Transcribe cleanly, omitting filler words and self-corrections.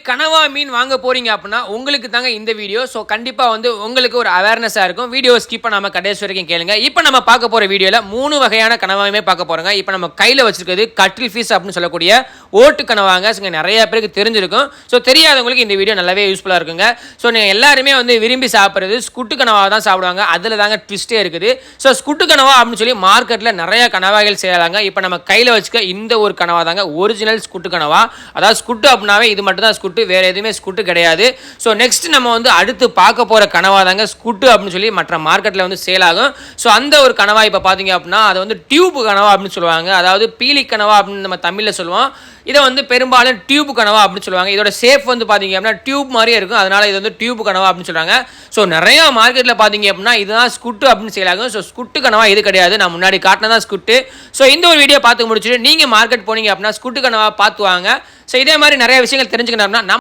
கனவா மீன் வாங்க போறீங்க அப்படின்னா உங்களுக்கு தாங்க இந்த வீடியோ. ஸோ கண்டிப்பாக வந்து உங்களுக்கு ஒரு அவேர்னஸாக இருக்கும். வீடியோ ஸ்கிப் பண்ணாமல் கடைசி வரைக்கும் கேளுங்க. இப்போ நம்ம பார்க்க போகிற வீடியோவில் 3 வகையான கனவாயுமே பார்க்க போகிறோங்க. இப்போ நம்ம கையில் வச்சிருக்கிறது கட்டில் ஃபிஷ் அப்படின்னு சொல்லக்கூடிய ஓட்டு கனவாங்க. ஸோ நிறைய பேருக்கு தெரிஞ்சிருக்கும். ஸோ தெரியாதவங்களுக்கு இந்த வீடியோ நல்லாவே யூஸ்ஃபுல்லாக இருக்குங்க. ஸோ நீங்கள் எல்லாருமே வந்து விரும்பி சாப்பிட்றது ஸ்குட்டு கனவா தான் சாப்பிடுவாங்க. அதில் தாங்க ட்விஸ்ட்டே இருக்குது. ஸோ ஸ்குட்டு கனவா அப்படின்னு சொல்லி மார்க்கெட்டில் நிறைய கனவாய்கள் செய்யலாங்க. இப்போ நம்ம கையில் வச்சுக்க இந்த ஒரு கனவா தாங்க ஒரிஜினல் ஸ்குட்டு கனவா. அதாவது ஸ்குட்டு அப்படின்னாவே இது மட்டும் தான் ஸ்குட்டு, வேற எதுவுமே ஸ்குட்டு கிடையாது. ஸோ நெக்ஸ்ட் நம்ம வந்து அடுத்து பார்க்க போற கனவா தாங்க ஸ்குட்டு அப்படின்னு சொல்லி மற்ற மார்க்கெட்டில் வந்து சேல் ஆகும். ஸோ அந்த ஒரு கனவா இப்போ பார்த்தீங்க அப்படின்னா அது வந்து டியூப் கனவா அப்படின்னு சொல்லுவாங்க. அதாவது பீலி கனவா அப்படின்னு நம்ம தமிழில் சொல்லுவோம். இதை வந்து பெரும்பாலும் டியூப் கனவா அப்படின்னு சொல்லுவாங்க. இதோட ஷேப் வந்து பார்த்தீங்க அப்படின்னா டியூப் மாதிரியே இருக்கும். அதனால இது வந்து டியூப் கனவா அப்படின்னு சொல்றாங்க. ஸோ நிறைய மார்க்கெட்டில் பார்த்தீங்க அப்படின்னா இதுதான் ஸ்குட்டு அப்படின்னு சேல் ஆகும். ஸோ ஸ்குட்டு கனவா இது கிடையாது. நான் முன்னாடி காட்டினதான் ஸ்குட்டு. ஸோ இந்த ஒரு வீடியோ பார்த்து முடிச்சுட்டு நீங்கள் மார்க்கெட் போனீங்க அப்படின்னா ஸ்குட்டு கனவா பார்த்து வாங்க. ஸோ இதே மாதிரி நிறைய விஷயங்கள் தெரிஞ்சுக்கணும்னா